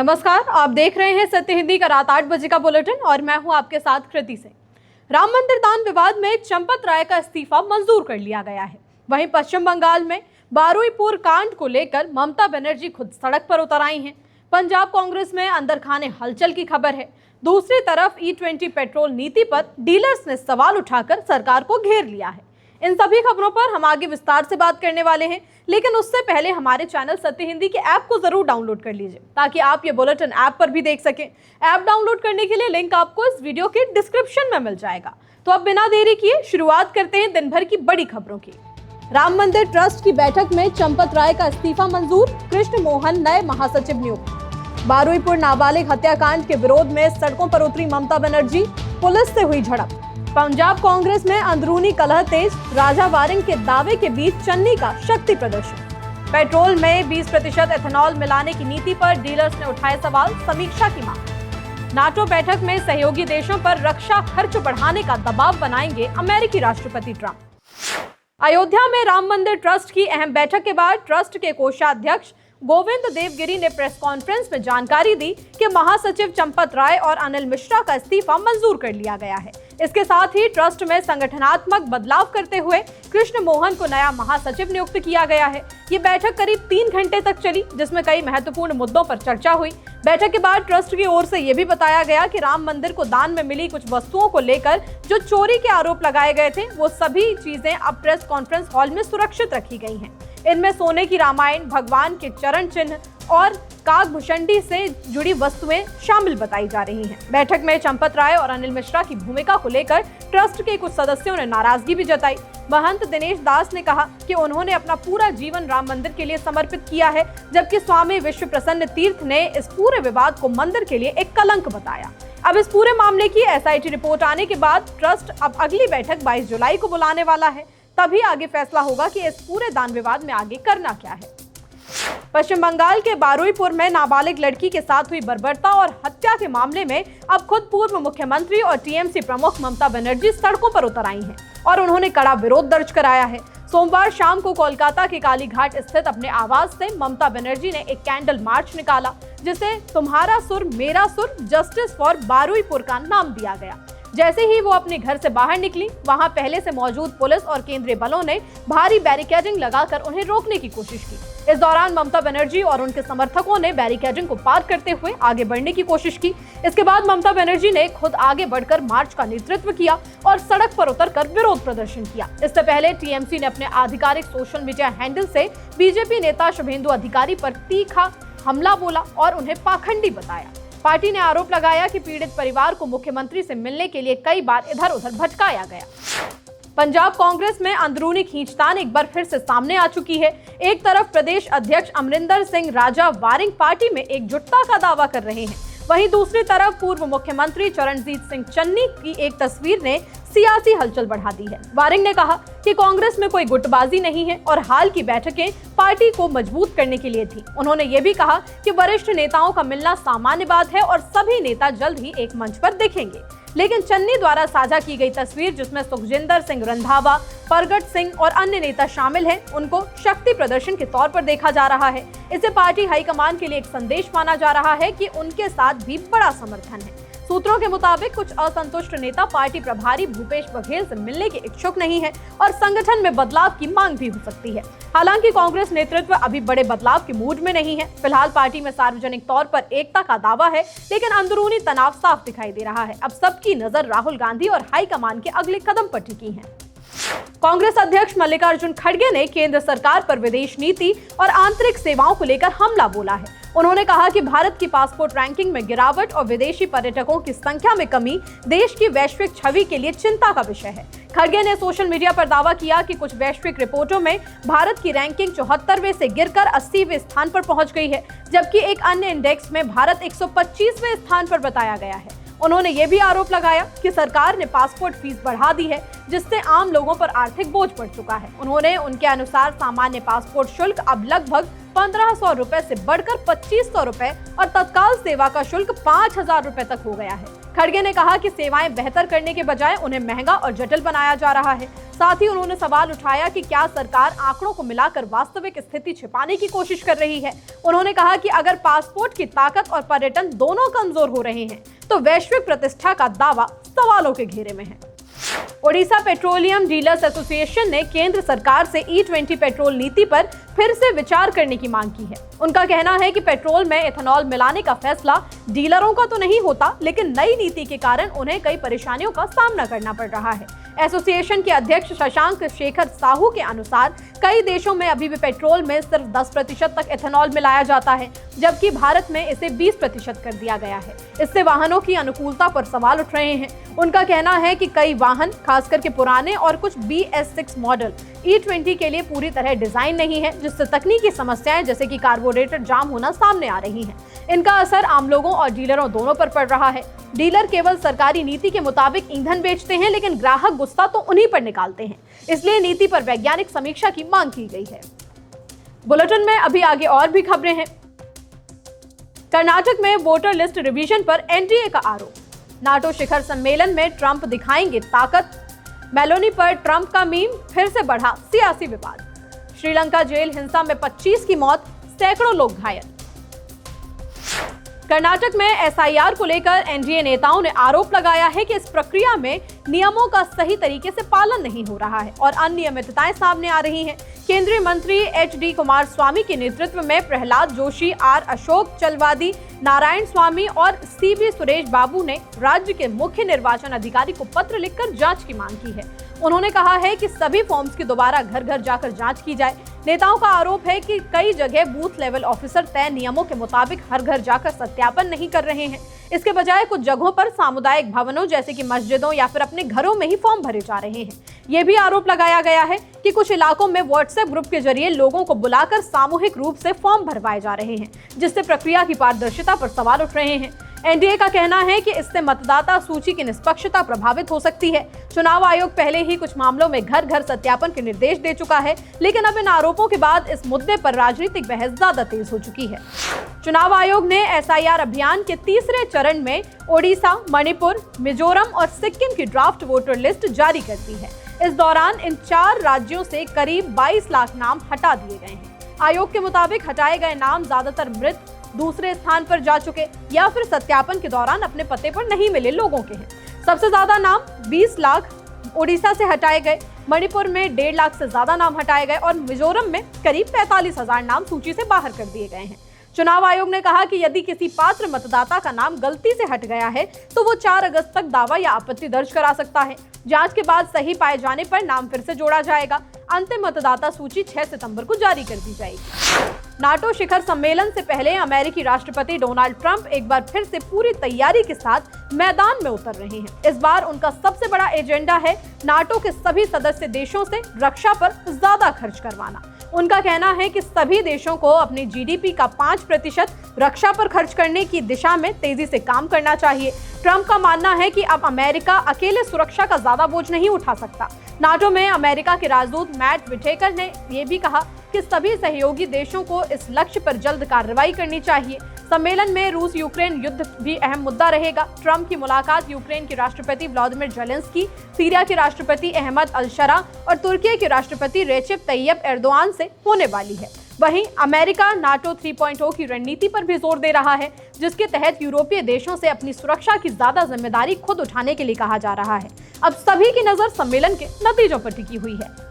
नमस्कार, आप देख रहे हैं सत्य हिंदी का रात 8 बजे का बुलेटिन और मैं हूं आपके साथ कृति सिंह। राम मंदिर दान विवाद में चंपत राय का इस्तीफा मंजूर कर लिया गया है। वहीं पश्चिम बंगाल में बारुईपुर कांड को लेकर ममता बनर्जी खुद सड़क पर उतर आई हैं। पंजाब कांग्रेस में अंदर खाने हलचल की खबर है। दूसरी तरफ E20 पेट्रोल नीति पर डीलर्स ने सवाल उठाकर सरकार को घेर लिया है। इन सभी खबरों पर हम आगे विस्तार से बात करने वाले हैं, लेकिन उससे पहले हमारे चैनल सत्य हिंदी के ऐप को जरूर डाउनलोड कर लीजिए ताकि आप ये बुलेटिन ऐप पर भी देख सकें। ऐप डाउनलोड करने के लिए लिंक आपको इस वीडियो के डिस्क्रिप्शन में मिल जाएगा। तो अब बिना देरी किए शुरुआत करते हैं दिन भर की बड़ी खबरों की। राम मंदिर ट्रस्ट की बैठक में चंपत राय का इस्तीफा मंजूर, कृष्ण मोहन नए महासचिव नियुक्त। बारुईपुर नाबालिग हत्याकांड के विरोध में सड़कों पर उतरी ममता बनर्जी, पुलिस से हुई झड़प। पंजाब कांग्रेस में अंदरूनी कलह तेज, राजा वारिंग के दावे के बीच चन्नी का शक्ति प्रदर्शन। पेट्रोल में 20% एथेनॉल मिलाने की नीति पर डीलर्स ने उठाए सवाल, समीक्षा की मांग। नाटो बैठक में सहयोगी देशों पर रक्षा खर्च बढ़ाने का दबाव बनाएंगे अमेरिकी राष्ट्रपति ट्रंप। अयोध्या में राम मंदिर ट्रस्ट की अहम बैठक के बाद ट्रस्ट के कोषाध्यक्ष गोविंद देवगिरी ने प्रेस कॉन्फ्रेंस में जानकारी दी कि महासचिव चंपत राय और अनिल मिश्रा का इस्तीफा मंजूर कर लिया गया है। इसके साथ ही ट्रस्ट में संगठनात्मक बदलाव करते हुए कृष्ण मोहन को नया महासचिव नियुक्त किया गया है। ये बैठक करीब 3 घंटे तक चली, जिसमें कई महत्वपूर्ण मुद्दों पर चर्चा हुई। बैठक के बाद ट्रस्ट की ओर से ये भी बताया गया कि राम मंदिर को दान में मिली कुछ वस्तुओं को लेकर जो चोरी के आरोप लगाए गए थे, वो सभी चीजें अब प्रेस कॉन्फ्रेंस हॉल में सुरक्षित रखी गई हैं। इनमें सोने की रामायण, भगवान के चरण चिन्ह और काकभूषणी से जुड़ी वस्तुएं शामिल बताई जा रही हैं। बैठक में चंपत राय और अनिल मिश्रा की भूमिका को लेकर ट्रस्ट के कुछ सदस्यों ने नाराजगी भी जताई। महंत दिनेश दास ने कहा कि उन्होंने अपना पूरा जीवन राम मंदिर के लिए समर्पित किया है, जबकि स्वामी विश्व प्रसन्न तीर्थ ने इस पूरे विवाद को मंदिर के लिए एक कलंक बताया। अब इस पूरे मामले की SIT रिपोर्ट आने के बाद ट्रस्ट अब अगली बैठक 22 जुलाई को बुलाने वाला है। तभी आगे फैसला होगा कि इस पूरे दान विवाद में आगे करना क्या है। पश्चिम बंगाल के बारुईपुर में नाबालिग लड़की के साथ हुई बर्बरता और हत्या के मामले में अब खुद पूर्व मुख्यमंत्री और TMC प्रमुख ममता बनर्जी सड़कों पर उतर आई हैं और उन्होंने कड़ा विरोध दर्ज कराया है। सोमवार शाम को कोलकाता के कालीघाट स्थित अपने आवास से ममता बनर्जी ने एक कैंडल मार्च निकाला, जिसे तुम्हारा सुर मेरा सुर जस्टिस फॉर बारुईपुर का नाम दिया गया। जैसे ही वो अपने घर से बाहर निकली, वहां पहले से मौजूद पुलिस और केंद्रीय बलों ने भारी बैरिकेडिंग लगाकर उन्हें रोकने की कोशिश की। इस दौरान ममता बनर्जी और उनके समर्थकों ने बैरिकेडिंग को पार करते हुए आगे बढ़ने की कोशिश की। इसके बाद ममता बनर्जी ने खुद आगे बढ़कर मार्च का नेतृत्व किया और सड़क पर उतरकर विरोध प्रदर्शन किया। इससे पहले TMC ने अपने आधिकारिक सोशल मीडिया हैंडल से बीजेपी नेता शुभेंदु अधिकारी पर तीखा हमला बोला और उन्हें पाखंडी बताया। पार्टी ने आरोप लगाया कि पीड़ित परिवार को मुख्यमंत्री से मिलने के लिए कई बार इधर उधर भटकाया गया। पंजाब कांग्रेस में अंदरूनी खींचतान एक बार फिर से सामने आ चुकी है। एक तरफ प्रदेश अध्यक्ष अमरिंदर सिंह राजा वारिंग पार्टी में एकजुटता का दावा कर रहे हैं, वहीं दूसरी तरफ पूर्व मुख्यमंत्री चरणजीत सिंह चन्नी की एक तस्वीर ने सियासी हलचल बढ़ा दी है। वारिंग ने कहा कि कांग्रेस में कोई गुटबाजी नहीं है और हाल की बैठकें पार्टी को मजबूत करने के लिए थी। उन्होंने ये भी कहा कि वरिष्ठ नेताओं का मिलना सामान्य बात है और सभी नेता जल्द ही एक मंच पर दिखेंगे। लेकिन चन्नी द्वारा साझा की गई तस्वीर, जिसमें सुखजिंदर सिंह रंधावा, परगट सिंह और अन्य नेता शामिल हैं, उनको शक्ति प्रदर्शन के तौर पर देखा जा रहा है। इसे पार्टी हाईकमान के लिए एक संदेश माना जा रहा है कि उनके साथ भी बड़ा समर्थन है। सूत्रों के मुताबिक कुछ असंतुष्ट नेता पार्टी प्रभारी भूपेश बघेल से मिलने के इच्छुक नहीं है और संगठन में बदलाव की मांग भी हो सकती है। हालांकि कांग्रेस नेतृत्व अभी बड़े बदलाव के मूड में नहीं है। फिलहाल पार्टी में सार्वजनिक तौर पर एकता का दावा है, लेकिन अंदरूनी तनाव साफ दिखाई दे रहा है। अब सबकी नजर राहुल गांधी और हाईकमान के अगले कदम पर टिकी है। कांग्रेस अध्यक्ष मल्लिकार्जुन खड़गे ने केंद्र सरकार पर विदेश नीति और आंतरिक सेवाओं को लेकर हमला बोला है। उन्होंने कहा कि भारत की पासपोर्ट रैंकिंग में गिरावट और विदेशी पर्यटकों की संख्या में कमी देश की वैश्विक छवि के लिए चिंता का विषय है। खड़गे ने सोशल मीडिया पर दावा किया कि कुछ वैश्विक रिपोर्टों में भारत की रैंकिंग 74वें से गिरकर 80वें स्थान पर पहुंच गई है, जबकि एक अन्य इंडेक्स में भारत 125वें स्थान पर बताया गया है। उन्होंने ये भी आरोप लगाया कि सरकार ने पासपोर्ट फीस बढ़ा दी है, जिससे आम लोगों पर आर्थिक बोझ पड़ चुका है। उन्होंने उनके अनुसार सामान्य पासपोर्ट शुल्क अब लगभग 1500 रुपए से बढ़कर 2500 रुपए और तत्काल सेवा का शुल्क 5000 रुपए तक हो गया है। खड़गे ने कहा कि सेवाएं बेहतर करने के बजाय उन्हें महंगा और जटिल बनाया जा रहा है। साथ ही उन्होंने सवाल उठाया कि क्या सरकार आंकड़ों को मिलाकर वास्तविक स्थिति छिपाने की कोशिश कर रही है। उन्होंने कहा कि अगर पासपोर्ट की ताकत और पर्यटन दोनों कमजोर हो रहे हैं तो वैश्विक प्रतिष्ठा का दावा सवालों के घेरे में है। ओडिशा पेट्रोलियम डीलर्स एसोसिएशन ने केंद्र सरकार से E20 पेट्रोल नीति पर फिर से विचार करने की मांग की है। उनका कहना है कि पेट्रोल में एथेनॉल मिलाने का फैसला डीलरों का तो नहीं होता, लेकिन नई नीति के कारण उन्हें कई परेशानियों का सामना करना पड़ रहा है। एसोसिएशन के अध्यक्ष शशांक शेखर साहू के अनुसार कई देशों में अभी भी पेट्रोल में सिर्फ 10% तक एथेनॉल मिलाया जाता है, जबकि भारत में इसे 20% कर दिया गया है। इससे वाहनों की अनुकूलता पर सवाल उठ रहे हैं। उनका कहना है कि कई वाहन, खासकर के पुराने और कुछ BS6 मॉडल E20 के लिए पूरी तरह डिजाइन नहीं है, जिससे तकनीकी समस्याएं जैसे कि कार्बोरेटर जाम होना सामने आ रही हैं। इनका असर आम लोगों और डीलरों दोनों पर पड़ रहा है। डीलर केवल सरकारी नीति के मुताबिक ईंधन बेचते हैं, लेकिन ग्राहक गुस्सा तो उन्हीं पर निकालते हैं। इसलिए नीति पर वैज्ञानिक समीक्षा की मांग की गई है। बुलेटिन में अभी आगे और भी खबरें हैं। कर्नाटक में वोटर लिस्ट रिवीजन पर एनडीए का आरोप। नाटो शिखर सम्मेलन में ट्रंप दिखाएंगे ताकत। मेलोनी पर ट्रंप का मीम, फिर से बढ़ा सियासी विवाद। श्रीलंका जेल हिंसा में 25 की मौत, सैकड़ों लोग घायल। कर्नाटक में एसआईआर को लेकर एनडीए नेताओं ने आरोप लगाया है कि इस प्रक्रिया में नियमों का सही तरीके से पालन नहीं हो रहा है और अनियमितताएं सामने आ रही हैं। केंद्रीय मंत्री HD कुमारस्वामी के नेतृत्व में प्रहलाद जोशी, R अशोक चलवादी, नारायण स्वामी और CB सुरेश बाबू ने राज्य के मुख्य निर्वाचन अधिकारी को पत्र लिखकर जांच की मांग की है। उन्होंने कहा है कि सभी फॉर्म्स की दोबारा घर घर जाकर जांच की जाए। नेताओं का आरोप है कि कई जगह बूथ लेवल ऑफिसर तय नियमों के मुताबिक हर घर जाकर सत्यापन नहीं कर रहे हैं। इसके बजाय कुछ जगहों पर सामुदायिक भवनों जैसे कि मस्जिदों या फिर अपने घरों में ही फॉर्म भरे जा रहे हैं। ये भी आरोप लगाया गया है कि कुछ इलाकों में व्हाट्सएप ग्रुप के जरिए लोगों को बुलाकर सामूहिक रूप से फॉर्म भरवाए जा रहे हैं, जिससे प्रक्रिया की पारदर्शिता पर सवाल उठ रहे हैं। एनडीए का कहना है कि इससे मतदाता सूची की निष्पक्षता प्रभावित हो सकती है। चुनाव आयोग पहले ही कुछ मामलों में घर घर सत्यापन के निर्देश दे चुका है, लेकिन अब इन आरोपों के बाद इस मुद्दे पर राजनीतिक बहस ज्यादा तेज हो चुकी है। चुनाव आयोग ने एसआईआर अभियान के तीसरे चरण में ओडिशा, मणिपुर, मिजोरम और सिक्किम की ड्राफ्ट वोटर लिस्ट जारी कर दी है। इस दौरान इन 4 राज्यों से करीब 22 लाख नाम हटा दिए गए हैं। आयोग के मुताबिक हटाए गए नाम ज्यादातर मृत, दूसरे स्थान पर जा चुके या फिर सत्यापन के दौरान अपने पते पर नहीं मिले लोगों के हैं। सबसे ज्यादा नाम 20 लाख ओडिशा से हटाए गए, मणिपुर में 1.5 लाख से ज्यादा नाम हटाए गए और मिजोरम में करीब 45,000 नाम सूची से बाहर कर दिए गए हैं। चुनाव आयोग ने कहा कि यदि किसी पात्र मतदाता का नाम गलती से हट गया है तो वो 4 अगस्त तक दावा या आपत्ति दर्ज करा सकता है। जांच के बाद सही पाए जाने पर नाम फिर से जोड़ा जाएगा। अंतिम मतदाता सूची 6 सितंबर को जारी कर दी जाएगी। नाटो शिखर सम्मेलन से पहले अमेरिकी राष्ट्रपति डोनाल्ड ट्रंप एक बार फिर से पूरी तैयारी के साथ मैदान में उतर रहे हैं। इस बार उनका सबसे बड़ा एजेंडा है नाटो के सभी सदस्य देशों से रक्षा पर ज्यादा खर्च करवाना। उनका कहना है कि सभी देशों को अपनी जीडीपी का 5% रक्षा पर खर्च करने की दिशा में तेजी से काम करना चाहिए। ट्रंप का मानना है कि अब अमेरिका अकेले सुरक्षा का ज्यादा बोझ नहीं उठा सकता। नाटो में अमेरिका के राजदूत मैट विटेकर ने यह भी कहा कि सभी सहयोगी देशों को इस लक्ष्य पर जल्द कार्रवाई करनी चाहिए। सम्मेलन में रूस यूक्रेन युद्ध भी अहम मुद्दा रहेगा। ट्रंप की मुलाकात यूक्रेन के राष्ट्रपति व्लादिमीर ज़ेलेंस्की, सीरिया के राष्ट्रपति अहमद अल-शरा और तुर्की के राष्ट्रपति रेसिप तैयब एर्दोआन से होने वाली है। वहीं अमेरिका नाटो 3.0 की रणनीति पर भी जोर दे रहा है, जिसके तहत यूरोपीय देशों से अपनी सुरक्षा की ज्यादा जिम्मेदारी खुद उठाने के लिए कहा जा रहा है। अब सभी की नजर सम्मेलन के नतीजों पर टिकी हुई है।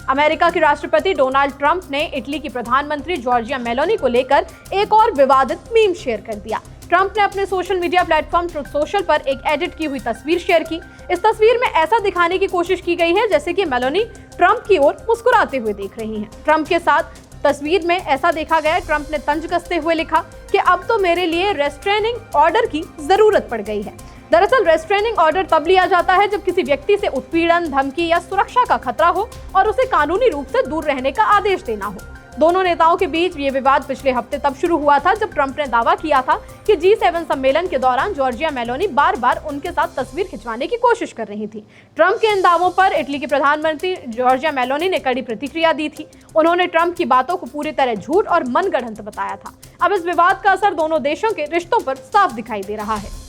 अमेरिका के राष्ट्रपति डोनाल्ड ट्रंप ने इटली की प्रधानमंत्री जॉर्जिया मेलोनी को लेकर एक और विवादित मीम शेयर कर दिया। ट्रंप ने अपने social media platform truth social पर एक एडिट की हुई तस्वीर शेयर की। इस तस्वीर में ऐसा दिखाने की कोशिश की गई है जैसे कि मेलोनी ट्रंप की ओर मुस्कुराते हुए देख रही हैं। ट्रंप के साथ तस्वीर में ऐसा देखा गया। ट्रंप ने तंज कसते हुए लिखा कि अब तो मेरे लिए रेस्ट्रेनिंग ऑर्डर की जरूरत पड़ गई है। दरअसल रेस्ट्रेनिंग ऑर्डर तब लिया जाता है जब किसी व्यक्ति से उत्पीड़न, धमकी या सुरक्षा का खतरा हो और उसे कानूनी रूप से दूर रहने का आदेश देना हो। दोनों नेताओं के बीच ये विवाद पिछले हफ्ते तब शुरू हुआ था जब ट्रंप ने दावा किया था कि G7 सम्मेलन के दौरान जॉर्जिया मेलोनी बार-बार उनके साथ तस्वीर खिंचवाने की कोशिश कर रही थी। ट्रंप के इन दावों पर इटली की प्रधानमंत्री जॉर्जिया मेलोनी ने कड़ी प्रतिक्रिया दी थी। उन्होंने ट्रंप की बातों को पूरी तरह झूठ और मनगढ़ंत बताया था। अब इस विवाद का असर दोनों देशों के रिश्तों पर साफ दिखाई दे रहा है।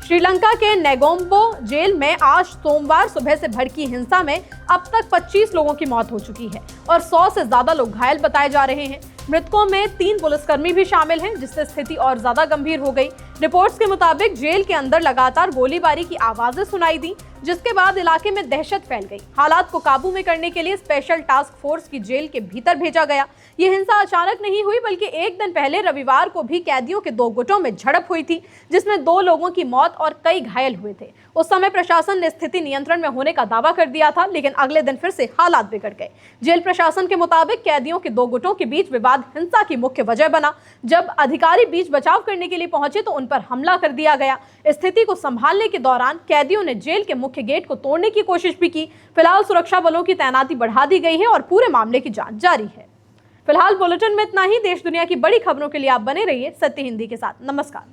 श्रीलंका के नेगोम्बो जेल में आज सोमवार सुबह से भड़की हिंसा में अब तक 25 लोगों की मौत हो चुकी है और 100 से ज्यादा लोग घायल बताए जा रहे हैं। मृतकों में 3 पुलिसकर्मी भी शामिल हैं, जिससे स्थिति और ज्यादा गंभीर हो गई। रिपोर्ट्स के मुताबिक जेल के अंदर लगातार गोलीबारी की आवाजें सुनाई दी, जिसके बाद इलाके में दहशत फैल गई। हालात को काबू में करने के लिए स्पेशल टास्क फोर्स की जेल के भीतर भेजा गया। ये हिंसा अचानक नहीं हुई, बल्कि एक दिन पहले रविवार को भी कैदियों के 2 गुटों में झड़प हुई थी, जिसमें 2 लोगों की मौत और कई घायल हुए थे। उस समय प्रशासन ने स्थिति नियंत्रण में होने का दावा कर दिया था, लेकिन अगले दिन फिर से हालात बिगड़ गए। जेल प्रशासन के मुताबिक कैदियों के 2 गुटों के बीच विवाद हिंसा की मुख्य वजह बना। जब अधिकारी बीच बचाव करने के लिए पहुंचे तो उन पर हमला कर दिया गया। स्थिति को संभालने के दौरान कैदियों ने जेल के मुख्य गेट को तोड़ने की कोशिश भी की। फिलहाल सुरक्षा बलों की तैनाती बढ़ा दी गई है और पूरे मामले की जांच जारी है। फिलहाल बुलेटिन में इतना ही। देश दुनिया की बड़ी खबरों के लिए आप बने रहिए सत्य हिंदी के साथ। नमस्कार।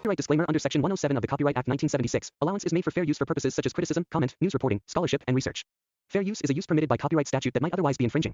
Copyright disclaimer under Section 107 of the Copyright Act 1976. Allowance is made for fair use for purposes such as criticism, comment, news reporting, scholarship, and research. Fair use is a use permitted by copyright statute that might otherwise be infringing.